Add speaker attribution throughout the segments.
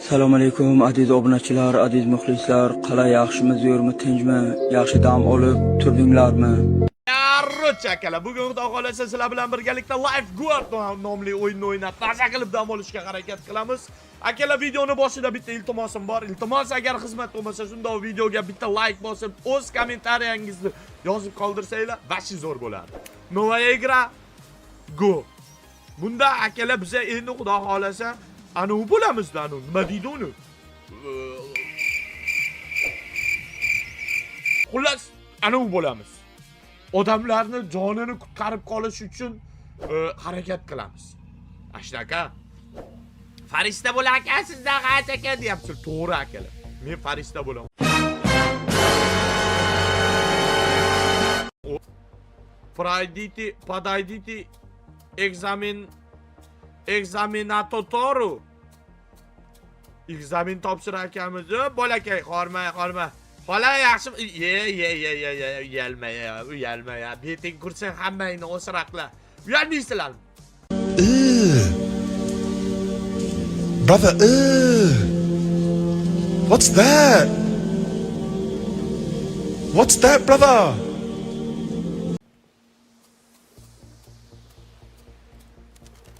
Speaker 1: Assalomu alaykum aziz obunachilar, aziz muxlislar. Qalay, yaxshimiz, yo'qmi, tinchmi? Yaxshi dam olib turdinglarmi?
Speaker 2: Yarroch akalar, bugun xudo xolasa sizlar bilan birgalikda Life Guard nomli o'yinni o'ynab, maza qilib dam olishga harakat qilamiz. Akalar, videoni boshida bitta iltimosim bor. Iltimos, agar xizmat bo'lmasa, shunda videoga bitta like bosib, o'z kommentariyangizni yozib qoldirsanglar, vashi zo'r bo'ladi. Novaya igra go. Bunda akalar biza endi xudo xolasa anu bo'lamizda, anu nima deydi uni? Xullas, anu bo'lamiz. Odamlarni jonini qutqarib qolish uchun harakat qilamiz. Ashtaka. Farishta bo'l aka, sizdan qancha aka deyapsiz. To'g'ri akalar. Men farishta bo'laman. Пройдите, подойдите экзаменатору. Ekzamen topshirayotganmiz. Bolakay, qorma. Xola yaxshi. Uyalma ya. Beting kursang hammangni o'siraqlar. Uyalmaysizlarmi?
Speaker 3: Brother, what's that? What's that, brother?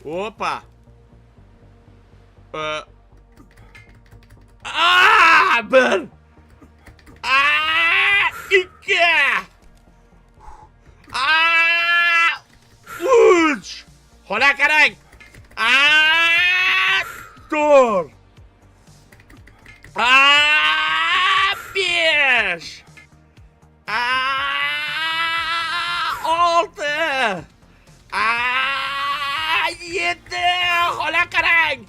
Speaker 2: Opa. Bir. İki. Üç. Xola qarang. To'rt. Besh. Olti. Yetti. Xola qarang.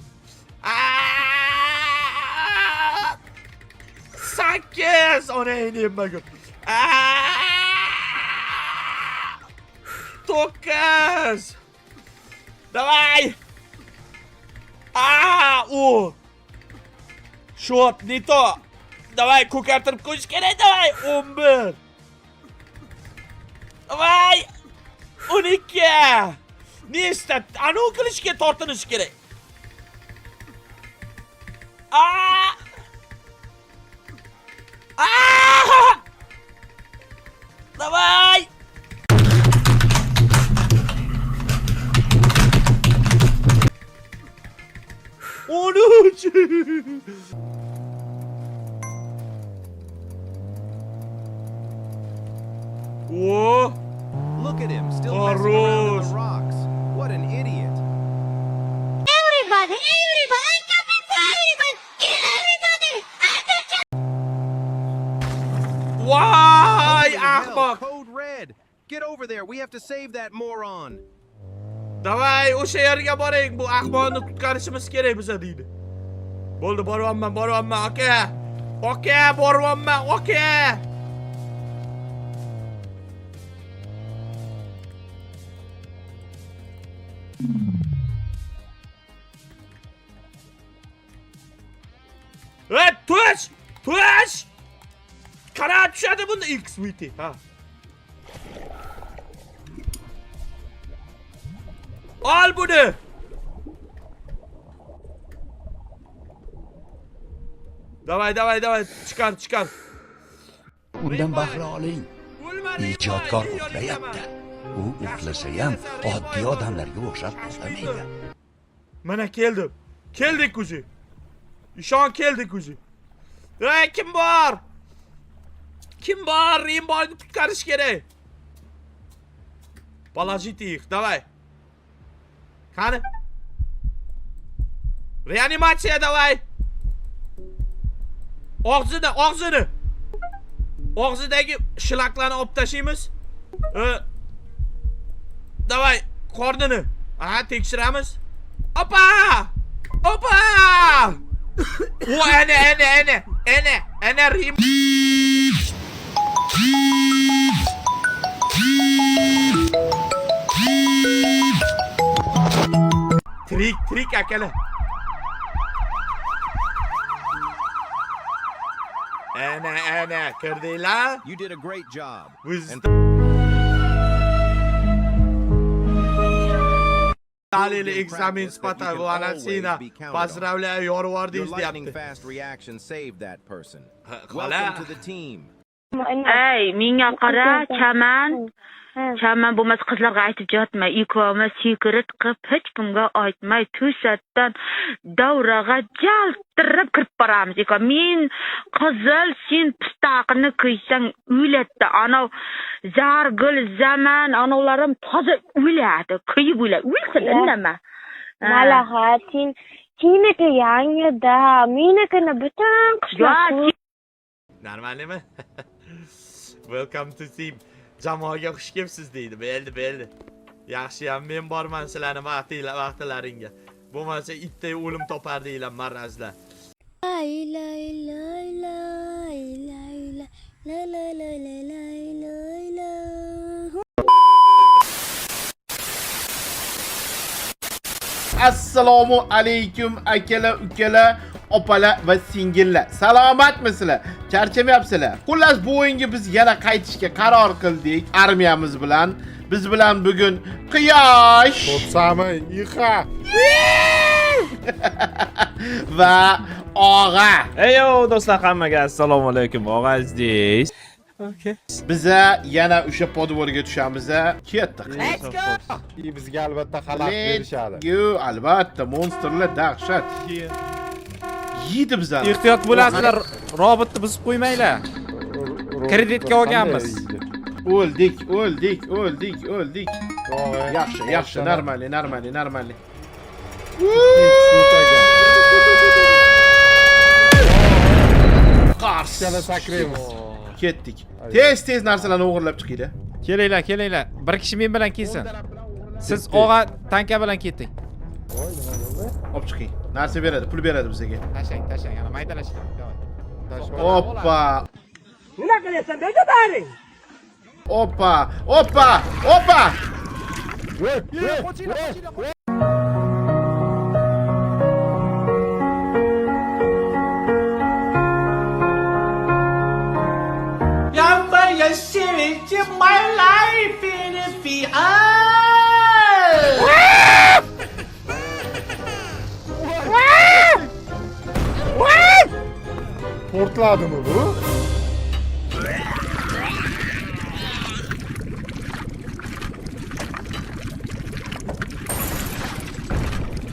Speaker 2: 8. Ona ineyim bakın. 9. Давай. Shot, не то. Давай, ko'kartirib qo'yish kerak. Давай, 11. Давай, 12. Nechta? Anu qilishga tortinish kerak. Давай! Whoa!
Speaker 4: Look at him, still messing around in the rocks. What an idiot.
Speaker 5: Everybody, come inside, everybody, kill everybody!
Speaker 2: Vay
Speaker 4: Holy hell,
Speaker 2: ahmoq!
Speaker 4: Code Red. Get over there. We have to save that moron.
Speaker 2: Davay, o'sha yerga boring. Bu ahmoqni qutqarishimiz kerak biza deydi. Bo'ldi, boryapman, aka. Aka, boryapman, aka. Tush! Qara tushadi bunda X VT. Ha. Al bunu. Davay. Çıkar.
Speaker 6: Undan bahra oling. Ijodkor uxlayapti. U uxlasa ham oddiy odamlarga o'xshab uxlamaydi.
Speaker 2: Mana keldim. Keldik kuzi. İşan keldik kuzi. Kim bor? Rimboyni qutqarish kerak. Положите их, давай. Qani? Reanimatsiya, давай. Og'zini. Og'zidagi shilaqlarni olib tashlaymiz. Давай, qornini. Tekshiramiz. Opa! O ana rim. Trik akalar. Ana kirdinglar.
Speaker 4: You did a great job.
Speaker 2: dalili ekzamen
Speaker 4: practice that you
Speaker 2: sifati
Speaker 4: can
Speaker 2: bu ana
Speaker 4: always
Speaker 2: seni
Speaker 4: be counted on.
Speaker 2: pozdravляю yorvardingiz
Speaker 4: Your lightning
Speaker 2: deyapti.
Speaker 4: fast reaction saved that person.
Speaker 2: Qala.
Speaker 4: Welcome to the team.
Speaker 7: Ey, menga qara, chaman bo'lmasa qizlarga aytib jotma. Ikkovimiz sekret qilib hech kimga aytmay to'satdan davraga jaltirib kirib boramiz. Men qizil, sen pistaqini kiysang uylatdi. Ana zargul zaman anolarim toza uyladi, kiyib uyladi. Uysin nima?
Speaker 8: Malahatin kiniki yangida, menikini butun qishloq.
Speaker 2: Normalmi? Welcome to team. Jamoaga xush kelibsiz deydi. Beldi. Yaxshiyam men borman sizlarning vaqtlaringga. Bo'lmasa itday o'lim topardinglar marazlar.
Speaker 9: Assalomu alaykum akalar, ukalar, opalar va singillar. Salomatmisizlar? Charchamayapsizlar? Xullas bu o'yinga biz yana qaytishga qaror qildik armiyamiz bilan. Biz bilan bugun Quyosh,
Speaker 3: To'psami, Ixa.
Speaker 9: va Og'a.
Speaker 10: Eyo do'stlar, hammaga assalomu alaykum. Og'azdingiz.
Speaker 9: Biza yana o'sha podvorga tushamiz. Ketdik.
Speaker 3: Bizga albatta xalaqit berishadi.
Speaker 9: Yo, albatta monsterlar dahshat. Yeydi bizani.
Speaker 10: Ehtiyot bo'lasizlar, robotni buzib qo'ymanglar. Kreditga olganmiz.
Speaker 9: O'ldik. Yaxshi, normalniy. Qars.
Speaker 3: Yana sakraymiz.
Speaker 9: Ketdik. Tez narsalarni o'g'irlab chiqinglar.
Speaker 10: Kelinglar. Bir kishi men bilan kelsin. Siz og'a tanka bilan keting.
Speaker 9: Olib chiqing. Narsa beradi, pul beradi bizga.
Speaker 10: Tashlang, yana maydalashing.
Speaker 9: Oppa.
Speaker 5: Nima qilyapsan, bejabari?
Speaker 9: Oppa.
Speaker 3: Portladimi bu?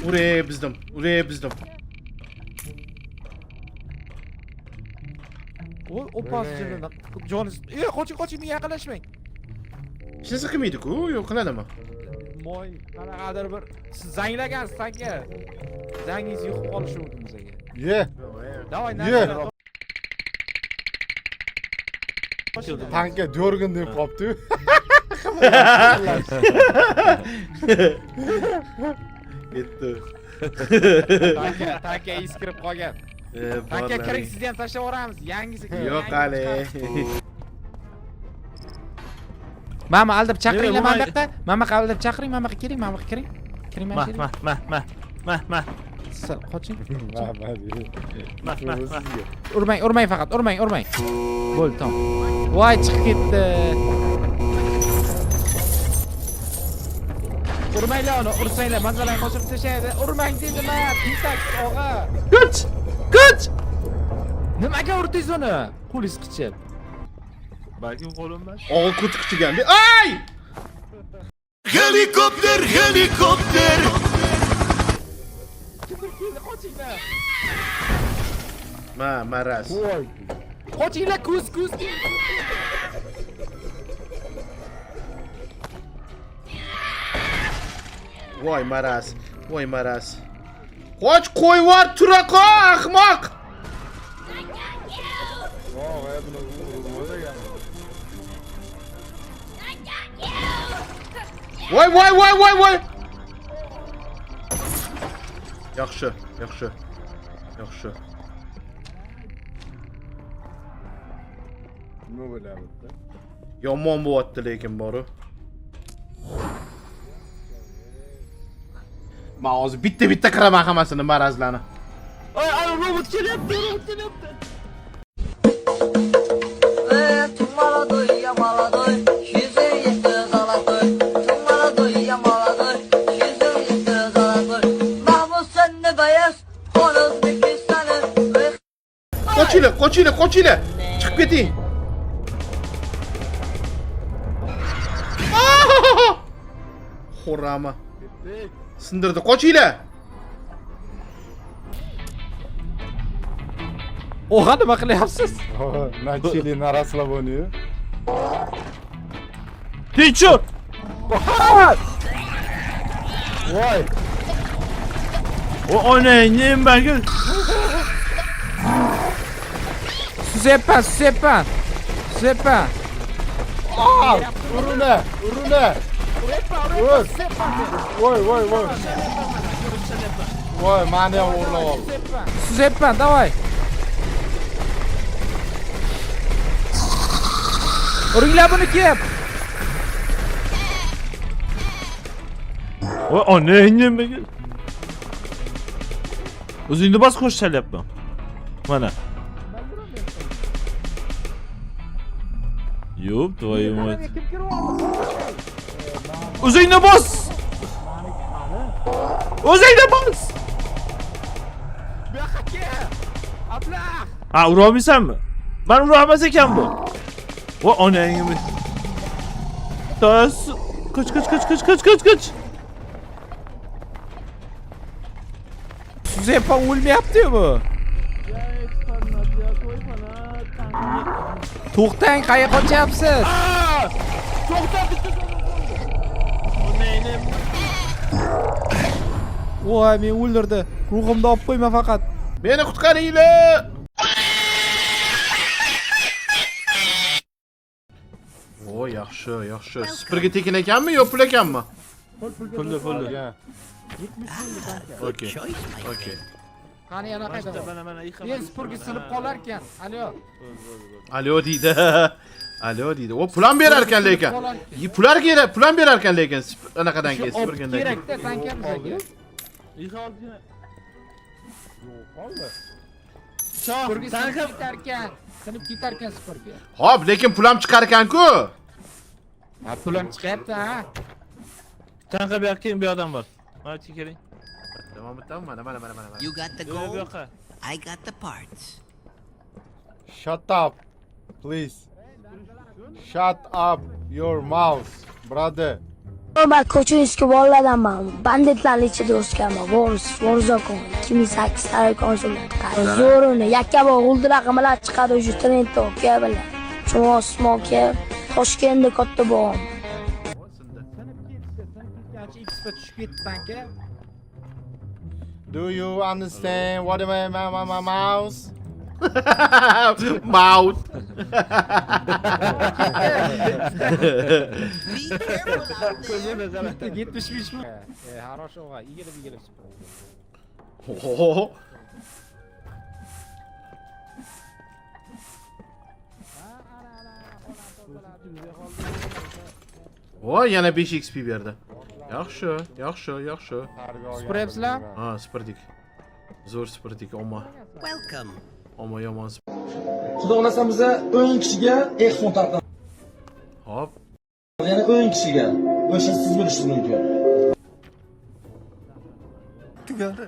Speaker 9: Urey bizdim.
Speaker 10: O pasjini joningiz. Qoching, menga yaqinlashmang.
Speaker 9: Hech narsa qilmaydi-ku, yo'q qiladimi?
Speaker 10: Moy, qanaqadir bir siz zanglagansiz tanka. Zangingiz yo'qib qolishi mumkin bizga.
Speaker 3: Ye.
Speaker 10: Davay,
Speaker 3: Tanka do'rgin deb qopti.
Speaker 9: Ketdi.
Speaker 10: Tanka iskirib qolgan. Tanka kiring, sizni ham tashlab yuboramiz. Yangisi.
Speaker 9: Yo'q hali.
Speaker 10: Mama aldab chaqiringlar mana bu yoqqa. Mama aldab chaqiring, mama kiring. Kiring mana kiring. Ma. Qoching. Urmang faqat, urmang. Bo'ldi, tamom. Voy, chiqib ketdi. Urmanglar uni, ursanglar, manzarani qochirib tashlaydi. Urmang dedimi? Tintak og'a. Kuch! Nimaga urdingiz uni? Qo'lingiz qichib. Balki qo'limdan.
Speaker 9: Og'a ko'ti qichigan. Ay!
Speaker 3: Helikopter.
Speaker 10: Qochinglar.
Speaker 9: Maraz.
Speaker 10: Qochinglar, kuz.
Speaker 9: Voy maraz. Qoch, qo'yvor, tura qol, ahmoq. Voy. Yaxshi.
Speaker 3: Nima bo'lyapti?
Speaker 9: Yomon bo'lyapti lekin boru. Men hozir bitta qiraman hammasini marazlarni.
Speaker 10: Ay, robot kelyapti.
Speaker 5: Maladoy, yüzün yetti zalatoy. Maladoy, ya maladoy, yüzün yetti
Speaker 9: qochinglar. Chiqib keting. Xo'rama. Sindirdi, qochinglar.
Speaker 10: Oha, nima qilyapsiz?
Speaker 3: Начали на расслабоне.
Speaker 2: Ты чё?
Speaker 3: Voy.
Speaker 2: O onang nimaga?
Speaker 10: Suzyapman.
Speaker 3: Uruna. Voy. Voy, mani ham o'rnab oldi.
Speaker 10: Suzyapman, давай. Uringlar buni kep.
Speaker 2: O onang nimaga? O'zingni bas qo'sh chalyapman. Mana. Yo'q, твою мать. O'zingni bas. O'zingni bas.
Speaker 10: Bu yoqqa kel. Ablah.
Speaker 2: Ha, ura olmaysanmi? Men ura olmas ekan bu. O onangni. Tas. Qoch.
Speaker 10: Suzyapman, o'lmayapti-yu bu. To'xtang, qayerga qochyapsiz? Voy, meni o'ldirdi. Ruhimni olib qo'yma faqat.
Speaker 9: Meni qutqaringlar. O, yaxshi. Spirga tekin ekanmi, yo pul ekanmi?
Speaker 2: Pulli.
Speaker 9: Okey.
Speaker 10: Qani yana qayda? Men spurga sinib qolar ekan.
Speaker 9: Alo deydi. O pulan berar ekan lekin. Pulan berar ekan lekin anaqadan keyin spirgandan keyin.
Speaker 10: Kerakda tankamizaga. Spurga sinib ketarkan spurga.
Speaker 9: Hop, lekin pulam chiqar ekan-ku.
Speaker 10: Ha, pulim chiqyapti, ha.
Speaker 2: Tanqa bu yoqqa bir odam bor. Mana keling.
Speaker 9: Davom etamiz. Mana.
Speaker 4: You got the
Speaker 2: Bu
Speaker 4: gold,
Speaker 2: yoqqa.
Speaker 4: I got the parts.
Speaker 3: Shut up, please. Shut up your mouth, brother.
Speaker 8: Ben Koçinski bolalardan banditlarla içinde o'sganman. Vorzakon 2008 tarix konsulati. Zo'rini yakkaba g'ildiraqimlar chiqadi o'sha trendda o'qiya bilan. Chuma smoke Toshkentda katta bo'm.
Speaker 10: X'ga tushib ketdi tanka.
Speaker 3: Do you understand what I mean, my mouse?
Speaker 9: Mouth.
Speaker 4: Be careful out there.
Speaker 10: 75 mi? Хорошо, игіліп.
Speaker 9: Oho. Voy, yana 5 XP berdi. Yaxshi.
Speaker 10: Supuryapsizlar?
Speaker 9: Ha, supurdik. Zo'r supurdik,
Speaker 4: Welcome.
Speaker 9: Ammo yomon.
Speaker 11: Xudo xolasa biza 10 kishiga ekspon tarqatamiz.
Speaker 9: Hop.
Speaker 11: Yana 10 kishiga. O'sha siz bilishingiz mumkin.
Speaker 6: Tugadi.